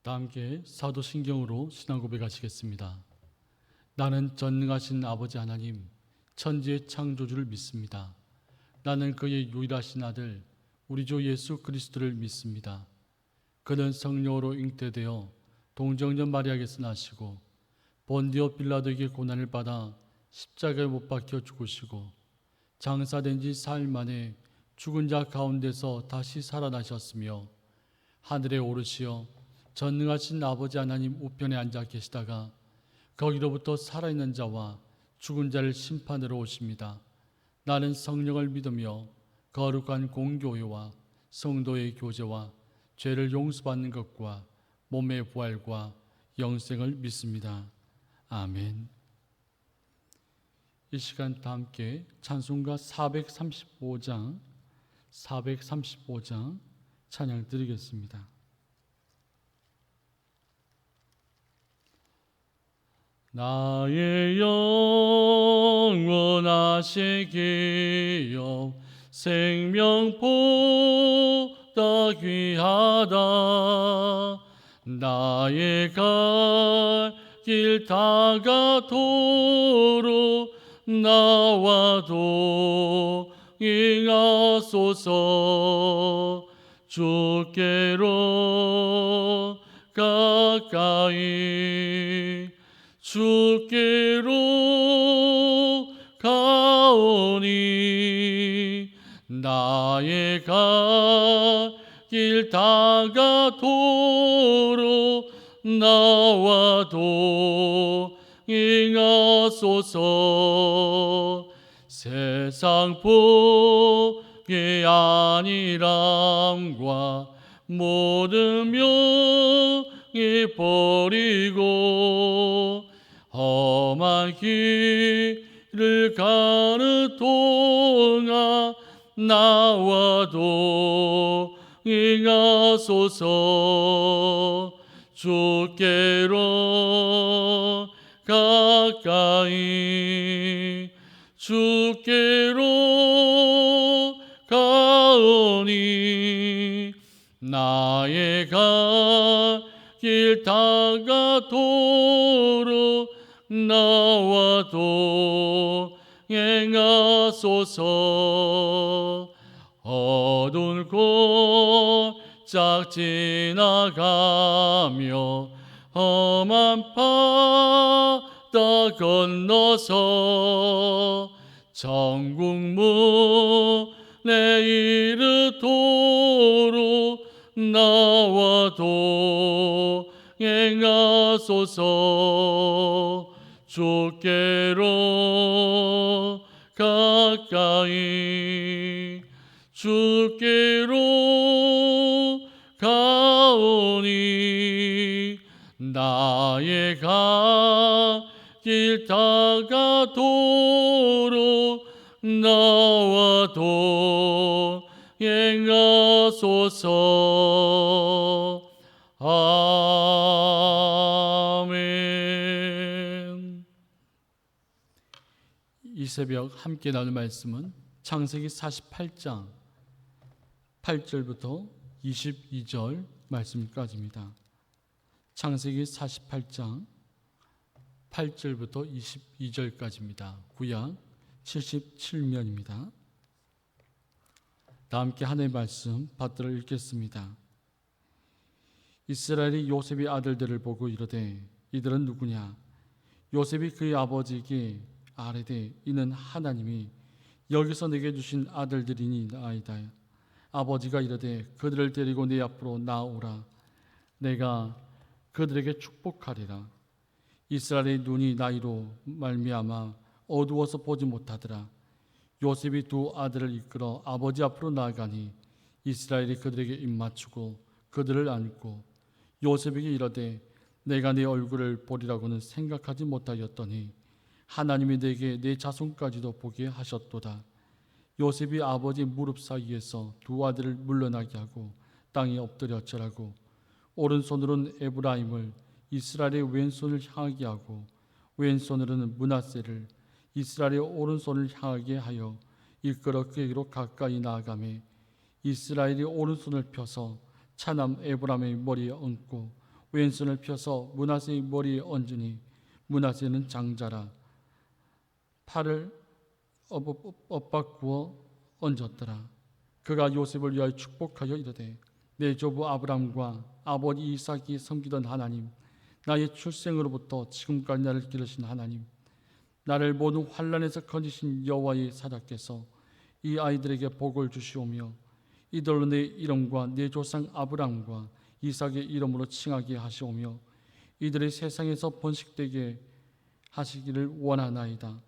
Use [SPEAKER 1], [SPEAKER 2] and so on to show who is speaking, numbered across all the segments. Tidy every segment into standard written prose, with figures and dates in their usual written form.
[SPEAKER 1] 다 함께 사도신경으로 신앙 고백하시겠습니다. 나는 전능하신 아버지 하나님, 천지의 창조주를 믿습니다. 나는 그의 유일하신 아들, 우리 주 예수 그리스도를 믿습니다. 그는 성령으로 잉태되어 동정녀 마리아에게서 나시고 본디오 빌라도에게 고난을 받아 십자가에 못 박혀 죽으시고 장사된 지 사흘 만에 죽은 자 가운데서 다시 살아나셨으며 하늘에 오르시어 전능하신 아버지 하나님 우편에 앉아 계시다가 거기로부터 살아있는 자와 죽은 자를 심판으로 오십니다. 나는 성령을 믿으며 거룩한 공교회와 성도의 교제와 죄를 용서받는 것과 몸의 부활과 영생을 믿습니다. 아멘. 이 시간 다 함께 찬송가 435장 찬양 드리겠습니다. 나의 영원하신 기업 생명보다 귀하다. 나의 갈 길 다가도록 나와도 인하소서. 주께로 가까이 주께로 가오니 나의 갈 길 다가도록 나와도 인하소서. 세상 복의 안일함과 모든 명예 버리고 험한 길을 가는 동안 나와도 인하소서. 주께로 가까이 주께로 가오니 나의 갈 길 다가도록 나와도 행하소서. 어두운 골짝 지나가며 험한 바다 건너서 천국 문에 이르도록 나와도 행하소서. 주께로 가까이 주께로 가오니 나의 갈 길 다가도록 나와도 행하소서. 아멘. 이 새벽 함께 나눌 말씀은 창세기 48장 8절부터 22절 말씀까지입니다. 창세기 48장 8절부터 22절까지입니다. 구약 77면입니다. 다 함께 하나님의 말씀 받들어 읽겠습니다. 이스라엘이 요셉의 아들들을 보고 이르되 이들은 누구냐? 요셉이 그의 아버지에게 아뢰되 이는 하나님이 여기서 내게 주신 아들들이니이다. 아버지가 이르되 그들을 데리고 내 앞으로 나오라. 내가 그들에게 축복하리라. 이스라엘의 눈이 나이로 말미암아 어두워서 보지 못하더라. 요셉이 두 아들을 이끌어 아버지 앞으로 나아가니 이스라엘이 그들에게 입맞추고 그들을 안고 요셉에게 이르되 내가 네 얼굴을 보리라고는 생각하지 못하였더니 하나님이 내게 내 자손까지도 보게 하셨도다. 요셉이 아버지 무릎 사이에서 두 아들을 물러나게 하고 땅에 엎드려 절하고 오른손으로는 에브라임을 이스라엘의 왼손을 향하게 하고 왼손으로는 므낫세를 이스라엘의 오른손을 향하게 하여 이끌어 그에게로 가까이 나아가매 이스라엘이 오른손을 펴서 차남 에브라임의 머리에 얹고 왼손을 펴서 므낫세의 머리에 얹으니 므낫세는 장자라. 팔을 엇바꾸어 얹었더라. 그가 요셉을 위하여 축복하여 이르되 내 조부 아브람과 아버지 이삭이 섬기던 하나님, 나의 출생으로부터 지금까지 나를 기르신 하나님, 나를 모든 환난에서 건지신 여호와의 사자께서 이 아이들에게 복을 주시오며 이들로 내 이름과 내 조상 아브람과 이삭의 이름으로 칭하게 하시오며 이들의 세상에서 번식되게 하시기를 원하나이다.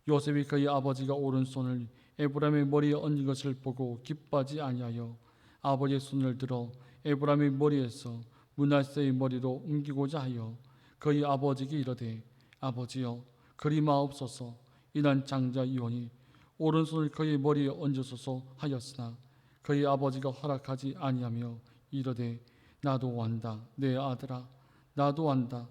[SPEAKER 1] 요셉이 그의 아버지가 오른손을 에브라임의 머리에 얹은 것을 보고 기뻐하지 아니하여 아버지의 손을 들어 에브라임의 머리에서 므낫세의 머리로 옮기고자 하여 그의 아버지에게 이르되 아버지여 그리 마옵소서. 이난 장자 이온이 오른손을 그의 머리에 얹으소서 하였으나 그의 아버지가 허락하지 아니하며 이르되 나도 원다. 내 아들아 나도 원다.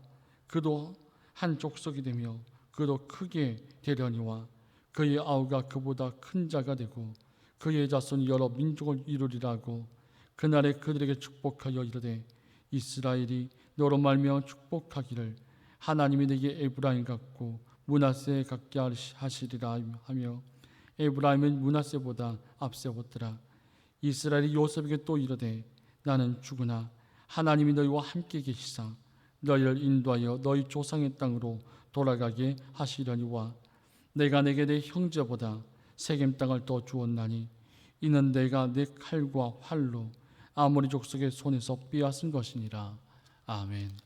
[SPEAKER 1] 그도 한 족속이 되며 그도 크게 되려니와 그의 아우가 그보다 큰 자가 되고 그의 자손이 여러 민족을 이루리라고 그날에 그들에게 축복하여 이르되 이스라엘이 너로 말미암아 축복하기를 하나님이 내게 에브라임 같고 므낫세 같게 하시리라 하며 에브라임은 므낫세보다 앞세웠더라. 이스라엘이 요셉에게 또 이르되 나는 죽으나 하나님이 너희와 함께 계시사 너희를 인도하여 너희 조상의 땅으로 돌아가게 하시려니와 내가 내게 내 형제보다 세겜 땅을 더 주었나니 이는 내가 내 칼과 활로 아모리 족속의 손에서 빼앗은 것이니라. 아멘.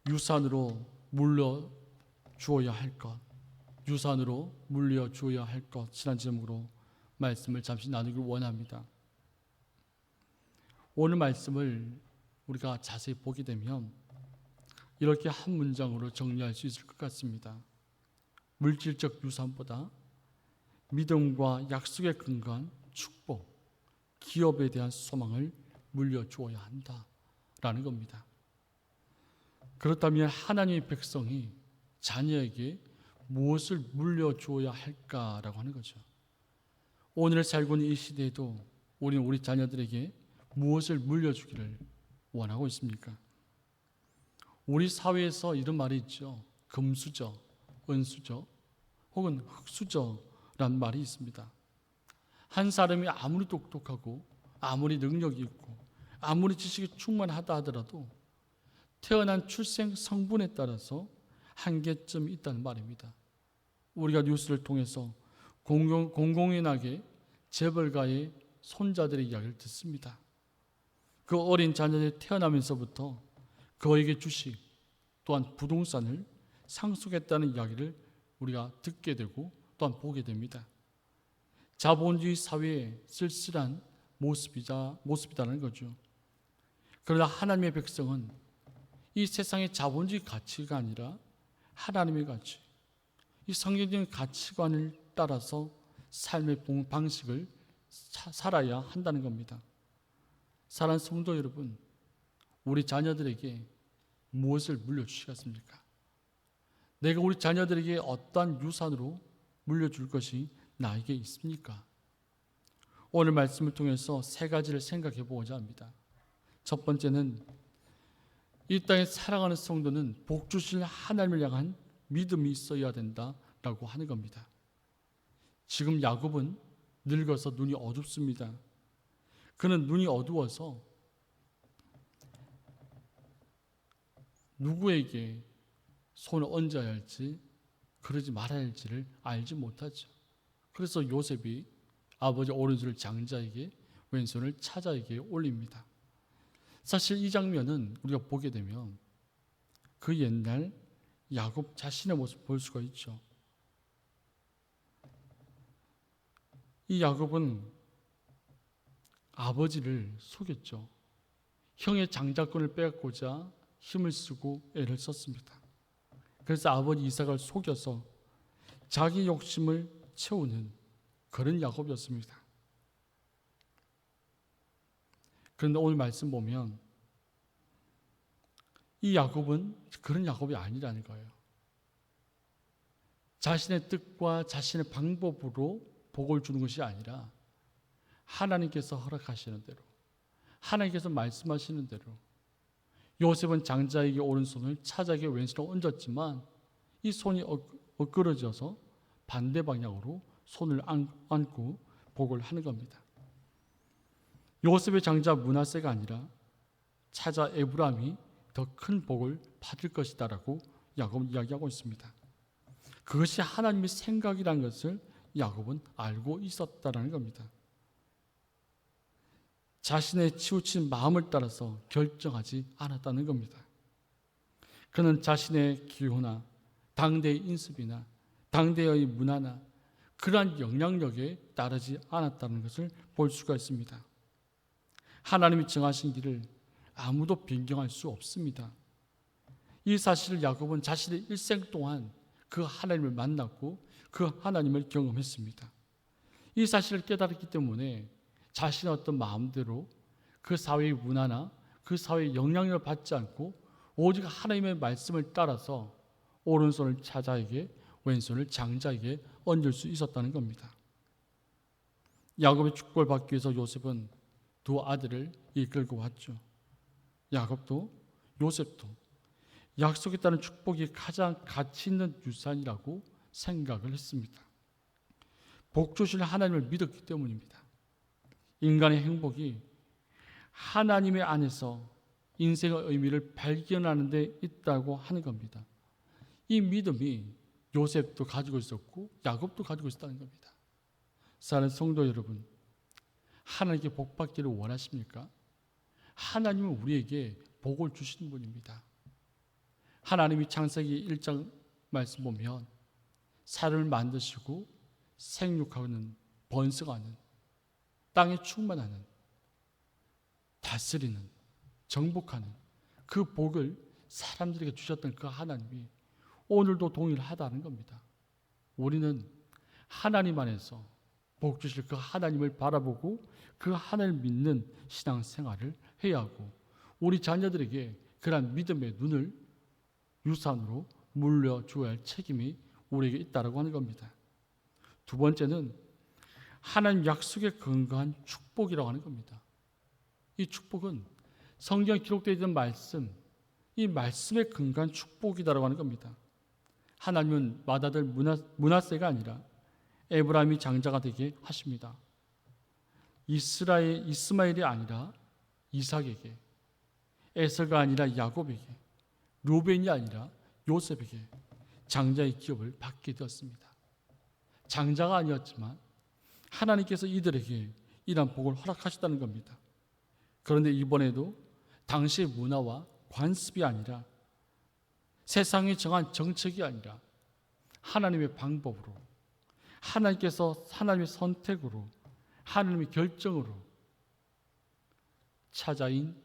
[SPEAKER 1] 유산으로 물려 주어야 할 것, 유산으로 물려 주어야 할 것이라는 제목으로 말씀을 잠시 나누길 원합니다. 오늘 말씀을 우리가 자세히 보게 되면 이렇게 한 문장으로 정리할 수 있을 것 같습니다. 물질적 유산보다 믿음과 약속에 근거한 축복, 기업에 대한 소망을 물려주어야 한다라는 겁니다. 그렇다면 하나님의 백성이 자녀에게 무엇을 물려주어야 할까라고 하는 거죠. 오늘 살고 있는 이 시대에도 우리는 우리 자녀들에게 무엇을 물려주기를 원하고 있습니까? 우리 사회에서 이런 말이 있죠. 금수저, 은수저, 혹은 흑수저란 말이 있습니다. 한 사람이 아무리 똑똑하고 아무리 능력이 있고 아무리 지식이 충만하다 하더라도 태어난 출생 성분에 따라서 한계점이 있다는 말입니다. 우리가 뉴스를 통해서 공공연하게 재벌가의 손자들의 이야기를 듣습니다. 그 어린 자녀들이 태어나면서부터 그에게 주식 또한 부동산을 상속했다는 이야기를 우리가 듣게 되고 또한 보게 됩니다. 자본주의 사회의 쓸쓸한 모습이라는 거죠. 그러나 하나님의 백성은 이 세상의 자본주의 가치가 아니라 하나님의 가치, 이 성경적인 가치관을 따라서 삶의 방식을 살아야 한다는 겁니다. 사랑하는 성도 여러분, 우리 자녀들에게 무엇을 물려주시겠습니까? 내가 우리 자녀들에게 어떠한 유산으로 물려줄 것이 나에게 있습니까? 오늘 말씀을 통해서 세 가지를 생각해 보고자 합니다. 첫 번째는 이 땅에 살아가는 성도는 복 주실 하나님을 향한 믿음이 있어야 된다라고 하는 겁니다. 지금 야곱은 늙어서 눈이 어둡습니다. 그는 눈이 어두워서 누구에게 손을 얹어야 할지 그러지 말아야 할지를 알지 못하죠. 그래서 요셉이 아버지 오른손을 장자에게 왼손을 차자에게 올립니다. 사실 이 장면은 우리가 보게 되면 그 옛날 야곱 자신의 모습을 볼 수가 있죠. 이 야곱은 아버지를 속였죠. 형의 장자권을 빼앗고자 힘을 쓰고 애를 썼습니다. 그래서 아버지 이삭을 속여서 자기 욕심을 채우는 그런 야곱이었습니다. 그런데 오늘 말씀 보면 이 야곱은 그런 야곱이 아니라는 거예요. 자신의 뜻과 자신의 방법으로 복을 주는 것이 아니라 하나님께서 허락하시는 대로, 하나님께서 말씀하시는 대로 요셉은 장자에게 오른손을 차자에게 왼손을 얹었지만 이 손이 엇그러져서 반대 방향으로 손을 안고 복을 하는 겁니다. 요셉의 장자 므낫세가 아니라 차자 에브라임이 더 큰 복을 받을 것이다라고 야곱은 이야기하고 있습니다. 그것이 하나님의 생각이라는 것을 야곱은 알고 있었다라는 겁니다. 자신의 치우친 마음을 따라서 결정하지 않았다는 겁니다. 그는 자신의 기호나 당대의 인습이나 당대의 문화나 그러한 영향력에 따르지 않았다는 것을 볼 수가 있습니다. 하나님이 정하신 길을 아무도 변경할 수 없습니다. 이 사실을 야곱은 자신의 일생 동안 그 하나님을 만났고 그 하나님을 경험했습니다. 이 사실을 깨달았기 때문에 자신의 어떤 마음대로 그 사회의 문화나 그 사회의 영향력을 받지 않고 오직 하나님의 말씀을 따라서 오른손을 차자에게 왼손을 장자에게 얹을 수 있었다는 겁니다. 야곱의 축복을 받기 위해서 요셉은 두 아들을 이끌고 왔죠. 야곱도 요셉도 약속에 따른 축복이 가장 가치 있는 유산이라고 생각을 했습니다. 복 주실 하나님을 믿었기 때문입니다. 인간의 행복이 하나님의 안에서 인생의 의미를 발견하는 데 있다고 하는 겁니다. 이 믿음이 요셉도 가지고 있었고 야곱도 가지고 있었다는 겁니다. 사랑하는 성도 여러분, 하나님께 복 받기를 원하십니까? 하나님은 우리에게 복을 주시는 분입니다. 하나님이 창세기 1장 말씀 보면 사람을 만드시고 생육하는, 번성하는, 땅에 충만하는, 다스리는, 정복하는 그 복을 사람들에게 주셨던 그 하나님이 오늘도 동일하다는 겁니다. 우리는 하나님 안에서 복 주실 그 하나님을 바라보고 그 하나님을 믿는 신앙생활을 해야 하고 우리 자녀들에게 그러한 믿음의 눈을 유산으로 물려주어야 할 책임이 우리에게 있다고 하는 겁니다. 두 번째는 하나님 약속에 근거한 축복이라고 하는 겁니다. 이 축복은 성경에 기록되어 있는 말씀, 이 말씀에 근거한 축복이다라고 하는 겁니다. 하나님은 맏아들 므낫세가 아니라 에브라임이 장자가 되게 하십니다. 이스마엘이 아니라 이삭에게, 에서가 아니라 야곱에게, 루벤이 아니라 요셉에게 장자의 기업을 받게 되었습니다. 장자가 아니었지만 하나님께서 이들에게 이러한 복을 허락하셨다는 겁니다. 그런데 이번에도 당시의 문화와 관습이 아니라 세상이 정한 정책이 아니라 하나님의 방법으로 하나님께서 하나님의 선택으로 하나님의 결정으로 차자인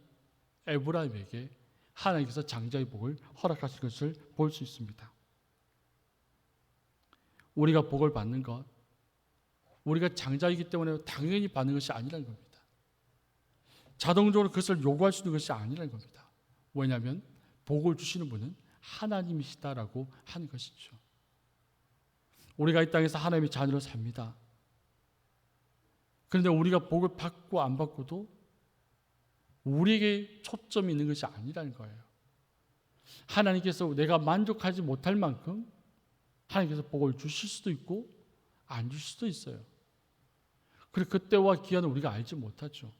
[SPEAKER 1] 에브라임에게 하나님께서 장자의 복을 허락하신 것을 볼 수 있습니다. 우리가 복을 받는 것, 우리가 장자이기 때문에 당연히 받는 것이 아니라는 겁니다. 자동적으로 그것을 요구할 수 있는 것이 아니라는 겁니다. 왜냐하면 복을 주시는 분은 하나님이시다라고 하는 것이죠. 우리가 이 땅에서 하나님의 자녀로 삽니다. 그런데 우리가 복을 받고 안 받고도 우리에게 초점이 있는 것이 아니라는 거예요. 하나님께서 내가 만족하지 못할 만큼 하나님께서 복을 주실 수도 있고 안 주실 수도 있어요. 그리고 그때와 기한은 우리가 알지 못하죠.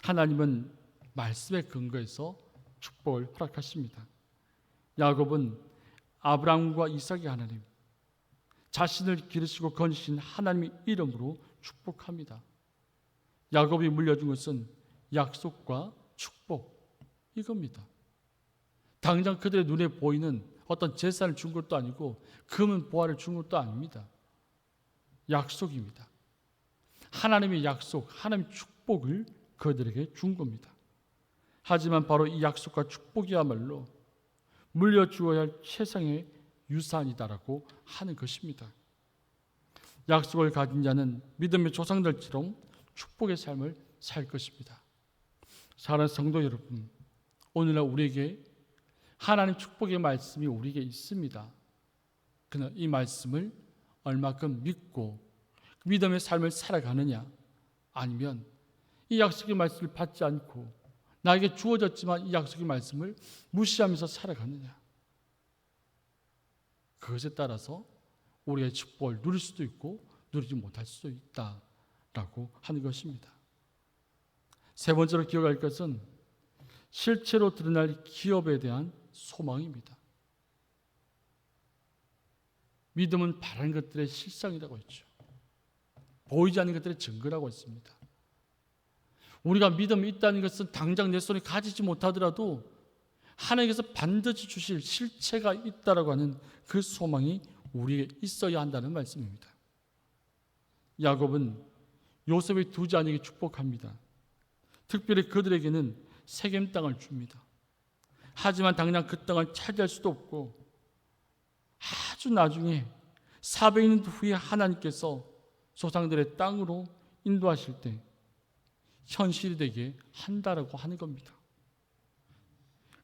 [SPEAKER 1] 하나님은 말씀에 근거해서 축복을 허락하십니다. 야곱은 아브라함과 이삭의 하나님, 자신을 기르시고 건지신 하나님의 이름으로 축복합니다. 야곱이 물려준 것은 약속과 축복, 이겁니다. 당장 그들의 눈에 보이는 어떤 재산을 준 것도 아니고 금은 보화를 준 것도 아닙니다. 약속입니다. 하나님의 약속, 하나님의 축복을 그들에게 준 겁니다. 하지만 바로 이 약속과 축복이야말로 물려주어야 할 최상의 유산이다라고 하는 것입니다. 약속을 가진 자는 믿음의 조상들처럼 축복의 삶을 살 것입니다. 사랑하는 성도 여러분, 오늘날 우리에게 하나님 축복의 말씀이 우리에게 있습니다. 그러나 이 말씀을 얼마큼 믿고 믿음의 삶을 살아가느냐, 아니면 이 약속의 말씀을 받지 않고 나에게 주어졌지만 이 약속의 말씀을 무시하면서 살아가느냐? 그것에 따라서 우리의 축복을 누릴 수도 있고 누리지 못할 수도 있다라고 하는 것입니다. 세 번째로 기억할 것은 실체로 드러날 기업에 대한 소망입니다. 믿음은 바라는 것들의 실상이라고 했죠. 보이지 않는 것들의 증거라고 했습니다. 우리가 믿음이 있다는 것은 당장 내 손에 가지지 못하더라도 하나님께서 반드시 주실 실체가 있다라고 하는 그 소망이 우리에게 있어야 한다는 말씀입니다. 야곱은 요셉의 두 자녀에게 축복합니다. 특별히 그들에게는 세겜 땅을 줍니다. 하지만 당장 그 땅을 차지할 수도 없고 아주 나중에 400년 후에 하나님께서 조상들의 땅으로 인도하실 때 현실이 되게 한다라고 하는 겁니다.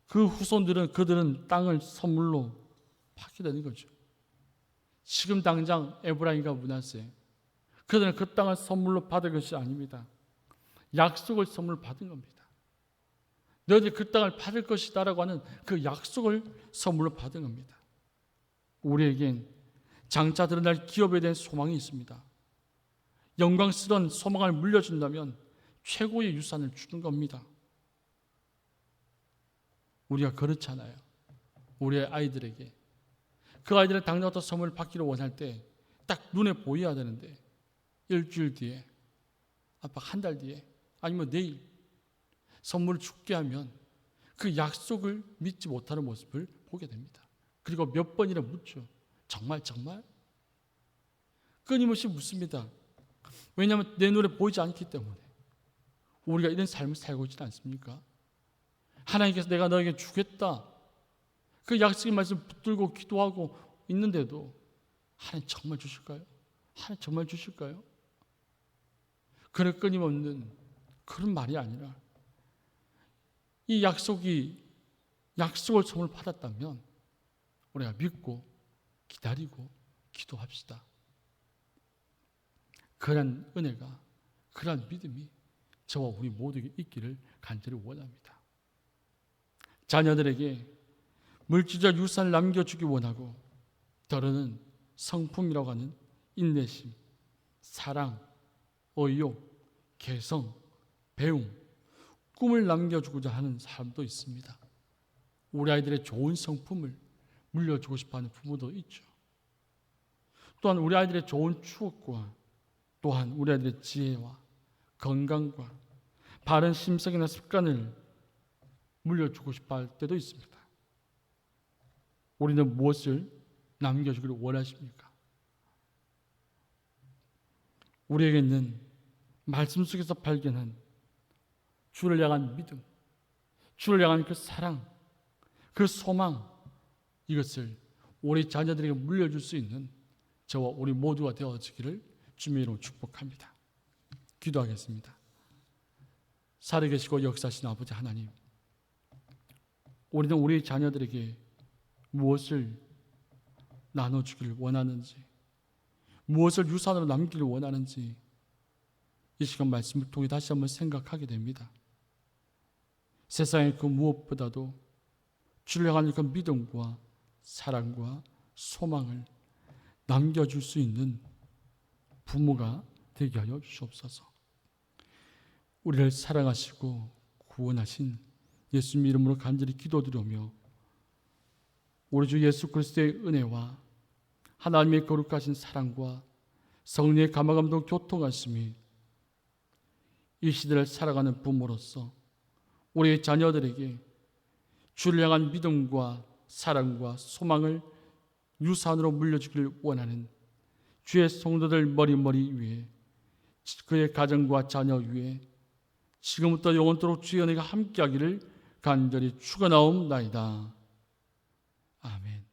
[SPEAKER 1] 그 후손들은 그들은 땅을 선물로 받게 되는 거죠. 지금 당장 에브라임과 므낫세 그들은 그 땅을 선물로 받을 것이 아닙니다. 약속을 선물로 받은 겁니다. 너희들이 그 땅을 받을 것이다라고 하는 그 약속을 선물로 받은 겁니다. 우리에겐 장차 드러날 기업에 대한 소망이 있습니다. 영광스러운 소망을 물려준다면 최고의 유산을 주는 겁니다. 우리가 그렇잖아요. 우리의 아이들에게 그 아이들은 당장부터 선물을 받기를 원할 때 딱 눈에 보여야 되는데 일주일 뒤에 아빠 한 달 뒤에 아니면 내일 선물을 줄게 하면 그 약속을 믿지 못하는 모습을 보게 됩니다. 그리고 몇 번이나 묻죠. 정말? 끊임없이 묻습니다. 왜냐하면 내 눈에 보이지 않기 때문에. 우리가 이런 삶을 살고 있지 않습니까? 하나님께서 내가 너에게 주겠다 그 약속의 말씀 붙들고 기도하고 있는데도 하나님 정말 주실까요? 하나님 정말 주실까요? 그럴 끊임없는 그런 말이 아니라 이 약속을 선물 받았다면 우리가 믿고 기다리고 기도합시다. 그런 은혜가 그런 믿음이 저와 우리 모두에게 있기를 간절히 원합니다. 자녀들에게 물질적 유산을 남겨주기 원하고 더러는 성품이라고 하는 인내심, 사랑, 의욕, 개성, 배움, 꿈을 남겨주고자 하는 사람도 있습니다. 우리 아이들의 좋은 성품을 물려주고 싶어하는 부모도 있죠. 또한 우리 아이들의 좋은 추억과 또한 우리 아이들의 지혜와 건강과 바른 심성이나 습관을 물려주고 싶어 할 때도 있습니다. 우리는 무엇을 남겨주기를 원하십니까? 우리에게는 말씀 속에서 발견한 주를 향한 믿음, 주를 향한 그 사랑, 그 소망, 이것을 우리 자녀들에게 물려줄 수 있는 저와 우리 모두가 되어지기를 주님의 이름으로 축복합니다. 기도하겠습니다. 살아계시고 역사하신 아버지 하나님, 우리는 우리 자녀들에게 무엇을 나눠주기를 원하는지, 무엇을 유산으로 남기를 원하는지 이 시간 말씀을 통해 다시 한번 생각하게 됩니다. 세상의 그 무엇보다도 주를 향한 그 믿음과 사랑과 소망을 남겨줄 수 있는 부모가 되게 하여 주시옵소서. 우리를 사랑하시고 구원하신 예수님 이름으로 간절히 기도드리며 우리 주 예수 그리스도의 은혜와 하나님의 거룩하신 사랑과 성령의 감화감동 교통하심이 이 시대를 살아가는 부모로서 우리의 자녀들에게 주를 향한 믿음과 사랑과 소망을 유산으로 물려주기를 원하는 주의 성도들 머리머리 위에 그의 가정과 자녀 위에 지금부터 영원토록 주의 은혜가 함께하기를 간절히 축원하옵나이다. 아멘.